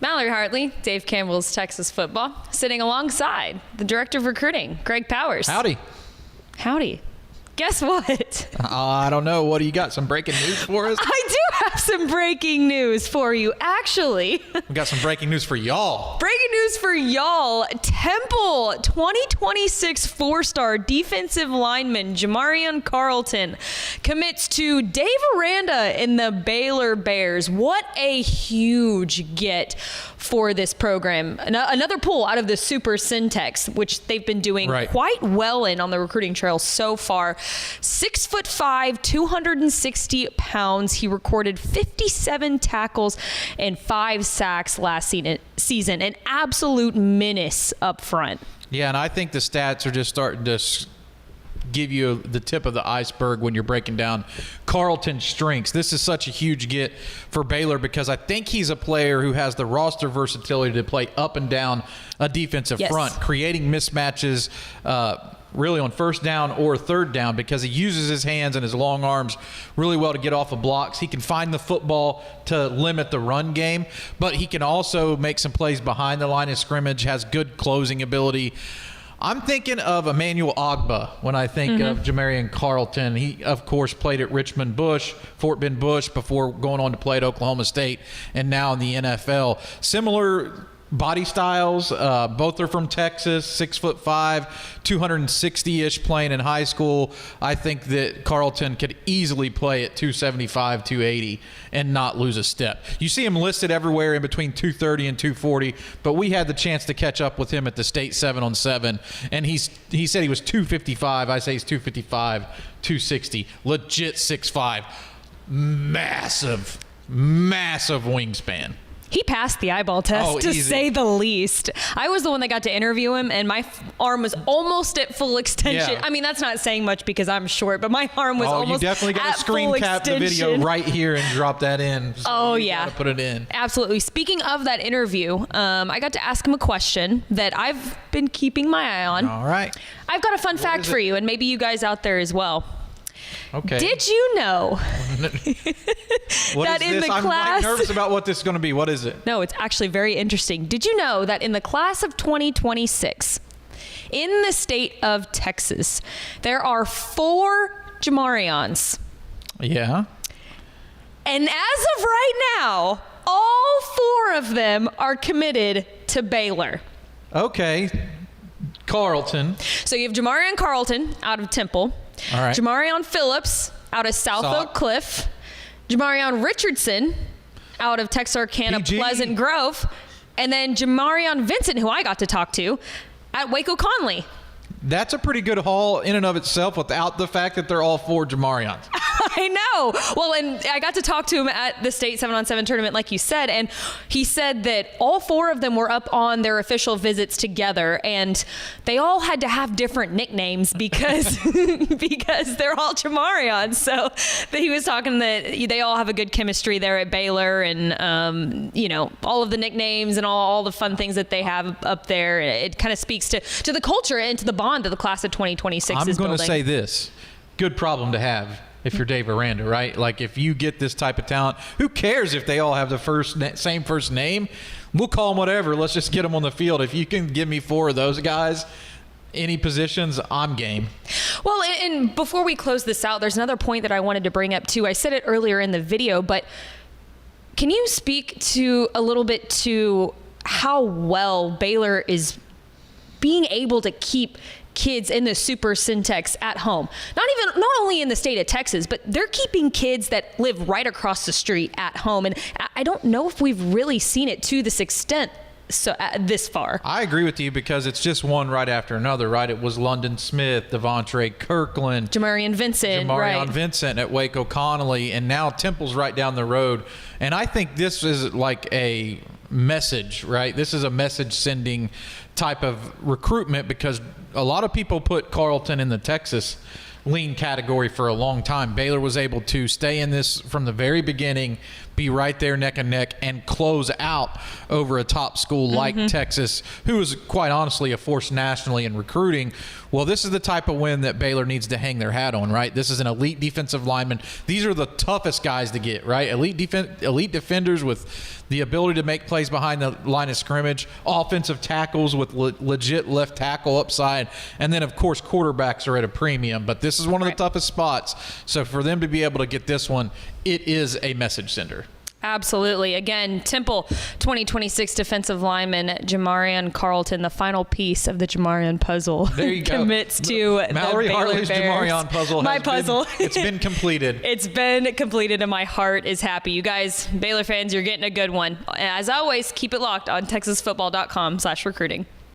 Mallory Hartley, Dave Campbell's Texas football, sitting alongside the director of recruiting, Greg Powers. Howdy. Howdy. Guess what? I don't know. What do you got? Some breaking news for us? I do have some breaking news for you, actually. We got some breaking news for y'all. Breaking news for y'all. Temple 2026 four-star defensive lineman Jamarion Carlton commits to Dave Aranda in the Baylor Bears. What a huge get for this program. Another pull out of the Super Syntex, which they've been doing quite well on the recruiting trail so far. 6'5", 260 pounds. He recorded 57 tackles and 5 sacks last season. An absolute menace up front. Yeah, and I think the stats are just starting to give you the tip of the iceberg when you're breaking down Carlton's strengths. This is such a huge get for Baylor because I think he's a player who has the roster versatility to play up and down a defensive front, creating mismatches really on first down or third down because he uses his hands and his long arms really well to get off of blocks. He can find the football to limit the run game, but he can also make some plays behind the line of scrimmage, has good closing ability. I'm thinking of Emmanuel Ogbah when I think of Jamarion Carlton. He, of course, played at Fort Bend Bush before going on to play at Oklahoma State and now in the NFL. Similar body styles. Both are from Texas, 6'5", 260-ish playing in high school. I think that Carlton could easily play at 275, 280 and not lose a step. You see him listed everywhere in between 230 and 240, but we had the chance to catch up with him at the state 7-on-7, and he said he was 255. I say he's 255, 260. Legit 6'5". Massive wingspan. He passed the eyeball test, to say the least. I was the one that got to interview him, and my arm was almost at full extension. Yeah. I mean, that's not saying much because I'm short, but my arm was almost at full extension. You definitely got to screen cap the video right here and drop that in. So you got to put it in. Absolutely. Speaking of that interview, I got to ask him a question that I've been keeping my eye on. All right. I've got a fun fact for you, and maybe you guys out there as well. Okay. Did you know that in the class... I'm nervous about what this is going to be. What is it? No, it's actually very interesting. Did you know that in the class of 2026, in the state of Texas, there are 4 Jamarions? Yeah. And as of right now, all 4 of them are committed to Baylor. Okay. Carlton. So you have Jamarion Carlton out of Temple. All right. Jamarion Phillips out of South Oak Cliff. Jamarion Richardson out of Texarkana Pleasant Grove. And then Jamarion Vincent, who I got to talk to, at Waco Conley. That's a pretty good haul in and of itself without the fact that they're all 4 Jamarions. I know. Well, and I got to talk to him at the state 7-on-7 tournament, like you said, and he said that all 4 of them were up on their official visits together, and they all had to have different nicknames because because they're all Jamarions. So he was talking that they all have a good chemistry there at Baylor, and all of the nicknames and all the fun things that they have up there. It kind of speaks to the culture and to the bond that the class of 2026 is building. I'm going to say this. Good problem to have if you're Dave Aranda, right? Like, if you get this type of talent, who cares if they all have the same first name? We'll call them whatever. Let's just get them on the field. If you can give me 4 of those guys, any positions, I'm game. Well, and before we close this out, there's another point that I wanted to bring up too. I said it earlier in the video, but can you speak to a little bit to how well Baylor is being able to keep kids in the Super Syntex at home? Not only in the state of Texas, but they're keeping kids that live right across the street at home. And I don't know if we've really seen it to this extent this far. I agree with you because it's just one right after another, right? It was London Smith, Devontre Kirkland, Jamarion Vincent at Waco Connolly, and now Temple's right down the road. And I think this is like a message, right? This is a message sending type of recruitment because a lot of people put Carlton in the Texas lean category for a long time. Baylor was able to stay in this from the very beginning, be right there neck and neck and close out over a top school like Texas, who is quite honestly a force nationally in recruiting. Well, this is the type of win that Baylor needs to hang their hat on, right? This is an elite defensive lineman. These are the toughest guys to get, right? Elite defenders with the ability to make plays behind the line of scrimmage, offensive tackles with legit left tackle upside, and then, of course, quarterbacks are at a premium. But this is one of the toughest spots. So for them to be able to get this one, it is a message sender. Absolutely. Again, Temple 2026 defensive lineman Jamarion Carlton, the final piece of the Jamarion puzzle, there you go. commits to Mallory the Baylor Hartley's Bears. Jamarion puzzle. It's been completed. It's been completed, and my heart is happy. You guys, Baylor fans, you're getting a good one. As always, keep it locked on TexasFootball.com/recruiting.